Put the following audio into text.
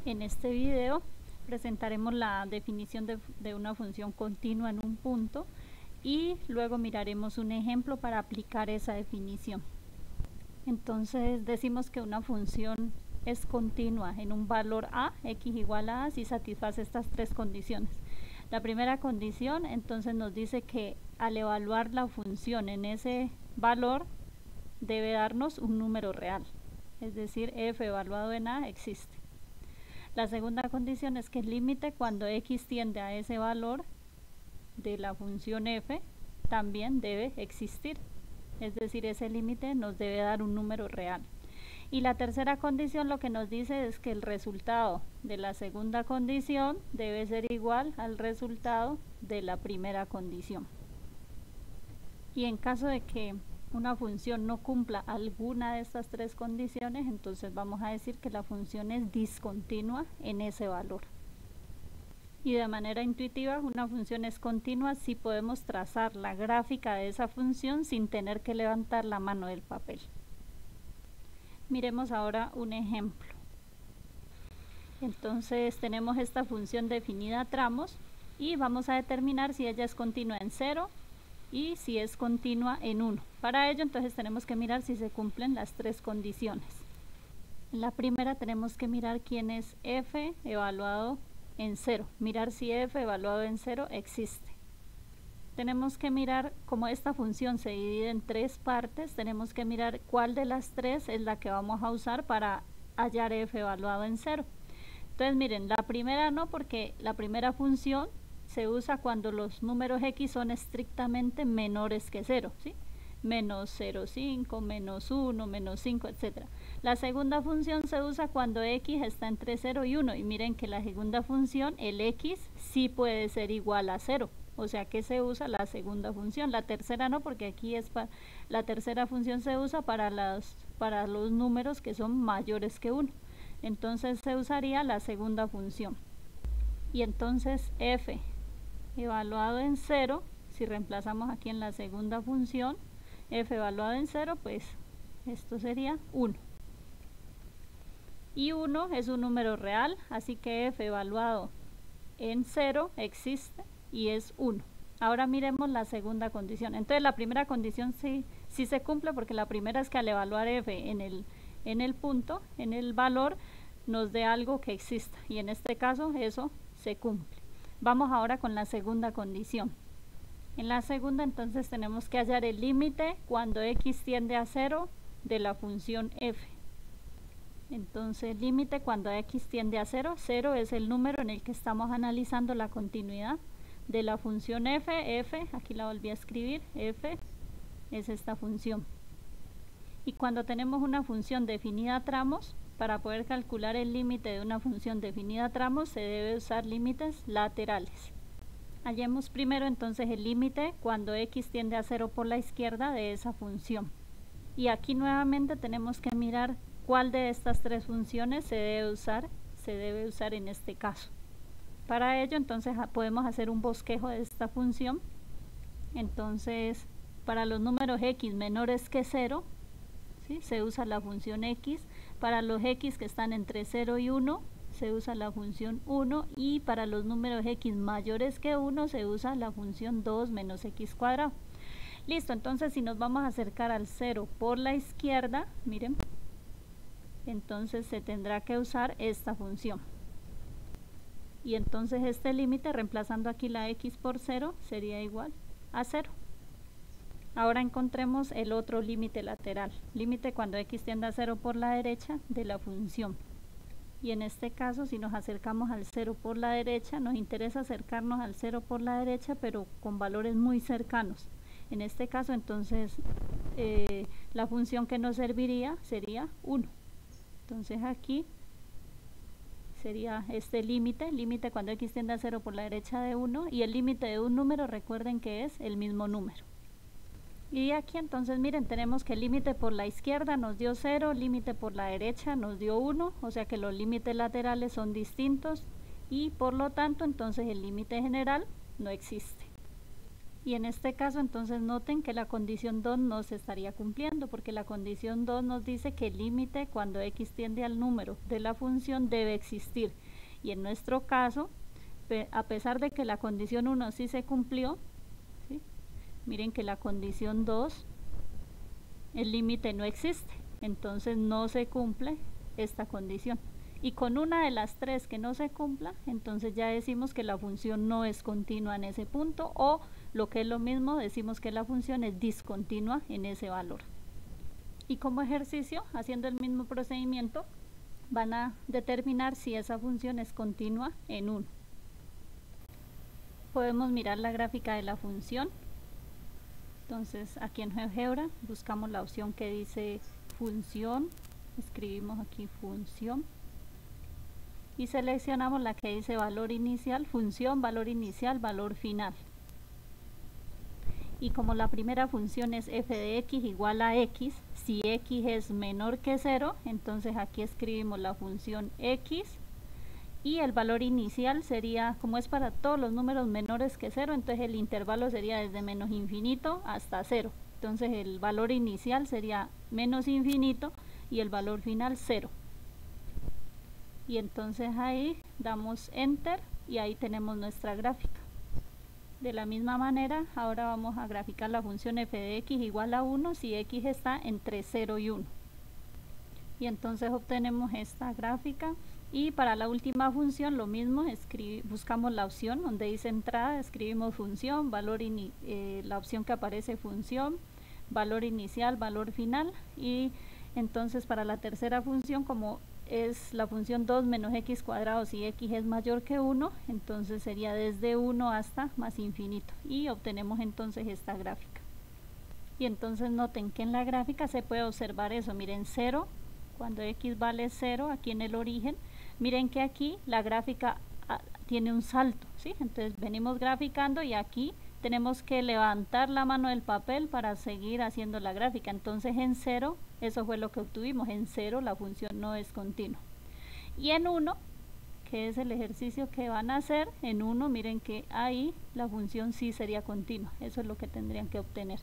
En este video presentaremos la definición de una función continua en un punto y luego miraremos un ejemplo para aplicar esa definición. Entonces decimos que una función es continua en un valor a, x igual a si satisface estas tres condiciones. La primera condición entonces nos dice que al evaluar la función en ese valor debe darnos un número real, es decir, f evaluado en a existe. La segunda condición es que el límite cuando x tiende a ese valor de la función f también debe existir, es decir, ese límite nos debe dar un número real. Y la tercera condición lo que nos dice es que el resultado de la segunda condición debe ser igual al resultado de la primera condición. Y en caso de que una función no cumpla alguna de estas tres condiciones, entonces vamos a decir que la función es discontinua en ese valor. Y de manera intuitiva, una función es continua si podemos trazar la gráfica de esa función sin tener que levantar la mano del papel. Miremos ahora un ejemplo. Entonces tenemos esta función definida a tramos y vamos a determinar si ella es continua en 0 y si es continua en 1. Para ello entonces tenemos que mirar si se cumplen las tres condiciones. En la primera tenemos que mirar quién es f evaluado en 0, mirar si f evaluado en 0 existe. Tenemos que mirar, como esta función se divide en tres partes, tenemos que mirar cuál de las tres es la que vamos a usar para hallar f evaluado en 0. Entonces miren, la primera no, porque la primera función se usa cuando los números x son estrictamente menores que 0, ¿sí? Menos 0,5, menos 1, menos 5, etc. La segunda función se usa cuando x está entre 0 y 1, y miren que la segunda función, el x, sí puede ser igual a 0. O sea que se usa la segunda función. La tercera no, porque aquí la tercera función se usa para los números que son mayores que 1. Entonces se usaría la segunda función. Y entonces f evaluado en 0, si reemplazamos aquí en la segunda función, f evaluado en 0, pues esto sería 1. Y 1 es un número real, así que f evaluado en 0 existe y es 1. Ahora miremos la segunda condición. Entonces la primera condición sí se cumple, porque la primera es que al evaluar f en el punto, en el valor, nos dé algo que exista, y en este caso eso se cumple. Vamos ahora con la segunda condición. En la segunda entonces tenemos que hallar el límite cuando x tiende a 0 de la función f. Entonces límite cuando x tiende a 0, 0 es el número en el que estamos analizando la continuidad de la función f, aquí la volví a escribir, f es esta función. Y cuando tenemos una función definida a tramos, para poder calcular el límite de una función definida a tramos se debe usar límites laterales. Hallemos primero entonces el límite cuando x tiende a 0 por la izquierda de esa función. Y aquí nuevamente tenemos que mirar cuál de estas tres funciones se debe usar en este caso. Para ello entonces podemos hacer un bosquejo de esta función. Entonces para los números x menores que 0, ¿sí?, se usa la función x. Para los x que están entre 0 y 1 se usa la función 1, y para los números x mayores que 1 se usa la función 2 menos x cuadrado. Listo, entonces si nos vamos a acercar al 0 por la izquierda, miren, entonces se tendrá que usar esta función. Y entonces este límite, reemplazando aquí la x por 0, sería igual a 0. Ahora encontremos el otro límite lateral, límite cuando x tiende a 0 por la derecha de la función. Y en este caso, si nos acercamos al 0 por la derecha, nos interesa acercarnos al 0 por la derecha, pero con valores muy cercanos. En este caso, entonces, la función que nos serviría sería 1. Entonces aquí sería este límite cuando x tiende a 0 por la derecha de 1, y el límite de un número, recuerden que es el mismo número. Y aquí entonces miren, tenemos que el límite por la izquierda nos dio 0, límite por la derecha nos dio 1, o sea que los límites laterales son distintos y por lo tanto entonces el límite general no existe. Y en este caso entonces noten que la condición 2 no se estaría cumpliendo, porque la condición 2 nos dice que el límite cuando x tiende al número de la función debe existir. Y en nuestro caso, a pesar de que la condición 1 sí se cumplió, ¿sí? Miren que la condición 2, el límite no existe, entonces no se cumple esta condición. Y con una de las tres que no se cumpla, entonces ya decimos que la función no es continua en ese punto, o lo que es lo mismo, decimos que la función es discontinua en ese valor. Y como ejercicio, haciendo el mismo procedimiento, van a determinar si esa función es continua en 1. Podemos mirar la gráfica de la función. Entonces aquí en GeoGebra buscamos la opción que dice función, escribimos aquí función y seleccionamos la que dice valor inicial, función, valor inicial, valor final. Y como la primera función es f de x igual a x, si x es menor que 0, entonces aquí escribimos la función x y el valor inicial sería, como es para todos los números menores que 0, entonces el intervalo sería desde menos infinito hasta 0. Entonces el valor inicial sería menos infinito y el valor final 0. Y entonces ahí damos enter y ahí tenemos nuestra gráfica. De la misma manera, ahora vamos a graficar la función f de x igual a 1 si x está entre 0 y 1. Y entonces obtenemos esta gráfica. Y para la última función lo mismo, buscamos la opción donde dice entrada, escribimos función, la opción que aparece función, valor inicial, valor final. Y entonces para la tercera función, como es la función 2 menos x cuadrado, si x es mayor que 1, entonces sería desde 1 hasta más infinito. Y obtenemos entonces esta gráfica. Y entonces noten que en la gráfica se puede observar eso, miren 0, cuando x vale 0 aquí en el origen, miren que aquí la gráfica tiene un salto, ¿sí? Entonces venimos graficando y aquí tenemos que levantar la mano del papel para seguir haciendo la gráfica. Entonces en 0, eso fue lo que obtuvimos, en 0 la función no es continua. Y en 1, que es el ejercicio que van a hacer, en 1 miren que ahí la función sí sería continua, eso es lo que tendrían que obtener.